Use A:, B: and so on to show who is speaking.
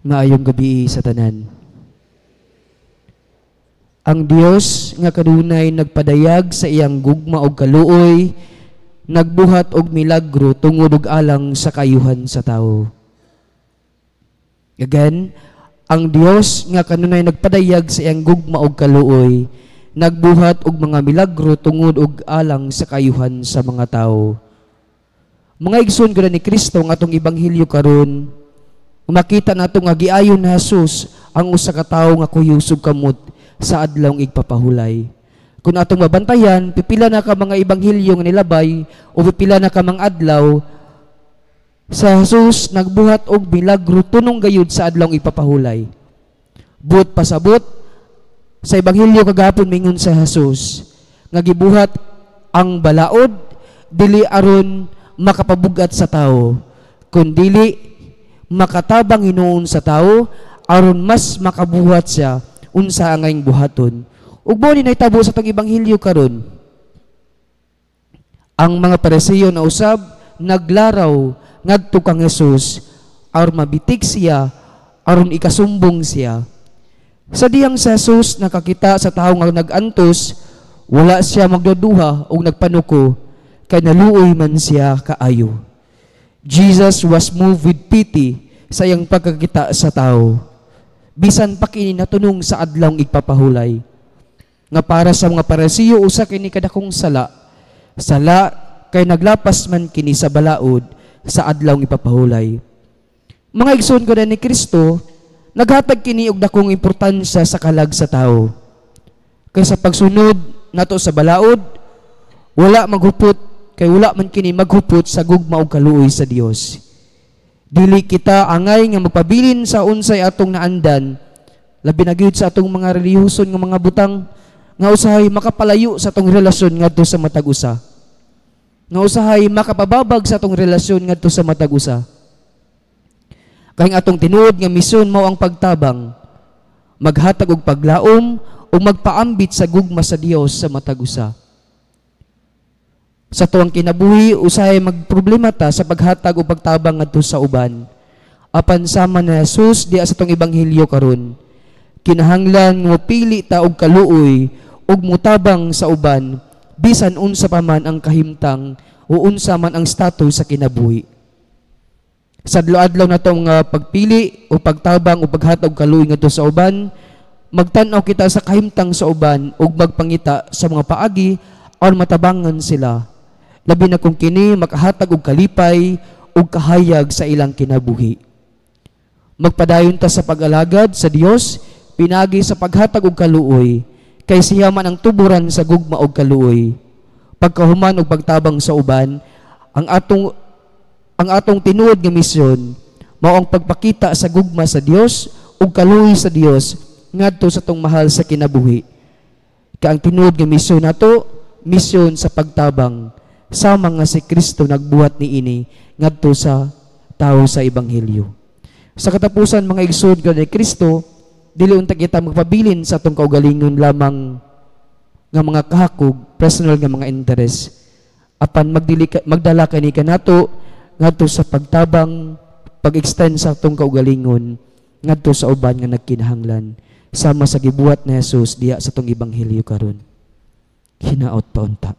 A: Maayong gabi sa tanan. Ang Dios nga kanunay nagpadayag sa iyang gugma og kaluoy, nagbuhat og milagro tungod og alang sa kayuhan sa tawo. Again, ang Dios nga kanunay nagpadayag sa iyang gugma og kaluoy, nagbuhat og mga milagro tungod og alang sa kayuhan sa mga tawo. Mga igsoon gud ni Kristo nga atong ebanghelyo karon, makita nato nga giayon ni Jesus ang usa ka tawo nga kuyusog kamot sa adlawng igpapahulay. Kung atong mabantayan, pipila na ka mga ebanghelyo nga nilabay o pipila na ka mga adlaw, sa Jesus nagbuhat og milagro tunong gayud sa adlawng igpapahulay. Buot pasabot sa ebanghelyo kagahapon mingon sa Jesus nga gibuhat ang balaod dili aron makapabugat sa tawo, kundi makatabang hinuon sa tao aron mas makabuhat siya unsa ang ngayong buhaton. Ug mo ni nahitabo sa tong ebanghelyo karon, ang mga Pariseo na usab naglaraw ngadto kang Jesus aron mabitik siya aron ikasumbong siya. Sa diyang sa Jesus nakakita sa tawo nga nag-antos, wala siya magduduha o nagpanuko kay naluoy man siya kaayo. Jesus was moved with pity sa iyang pagkakita sa tao. Bisan pa kini natunong sa adlawng igpapahulay. Nga para sa mga Pariseo usa kini kadakong sala. Sala kay naglapas man kini sa balaod sa adlawng igpapahulay. Mga igsoon ko na ni Kristo, naghatag kini og dakong importansya sa kalag sa tao. Kay sa pagsunod nato sa balaod, wala maghupot kay wala man kini maghupot sa gugma og kaluoy sa Dios. Dili kita angay nga magpabilin sa unsay atong naandan, labi na gyud sa atong mga relihiyoson nga mga butang nga usahay makapalayo sa atong relasyon ngadto sa matag usa. Nga usahay makapababag sa atong relasyon ngadto sa matag usa. Kay ang atong tinuod nga misyon mao ang pagtabang, maghatag og paglaom o magpaambit sa gugma sa Dios sa matag usa. Sa tuwang kinabuhi, usahay magproblema ta sa paghatag o pagtabang ngadto sa uban. Apan sama na Jesus diya sa tong ebanghelyo karon, kinahanglan nga pili ta og kaluoy ug mutabang sa uban bisan unsa pa man ang kahimtang o unsa man ang status sa kinabuhi. Sa adlaw na tong pagpili o pagtabang o paghatag og kaluoy ngadto sa uban, magtan-aw kita sa kahimtang sa uban ug magpangita sa mga paagi aron matabangan sila. Labi na kung kini makahatag og kalipay ug kahayag sa ilang kinabuhi. Magpadayon ta sa pag-alagad sa Dios pinagi sa paghatag og kaluoy, kay siya man ang tuburan sa gugma og kaluoy. Pagkahuman og pagtabang sa uban, ang atong tinuod nga misyon mao ang pagpakita sa gugma sa Dios ug kaluoy sa Dios ngadto sa tong mahal sa kinabuhi. Kay ang tinuod nga misyon nato, misyon sa pagtabang sama nga si Kristo nagbuhat niini ngadto sa tao sa ebanghelyo. Sa katapusan mga igsoon ko ni Kristo, dili unta kita magpabilin sa atong kaugalingon lamang nga mga kahakog, personal nga mga interes. Apan magdala kani kanato ngadto sa pagtabang, pag-extend sa atong kaugalingon ngadto sa uban nga nagkinahanglan sama sa gibuhat ni Jesus diya sa atong ebanghelyo karon. Hinaot pa unta.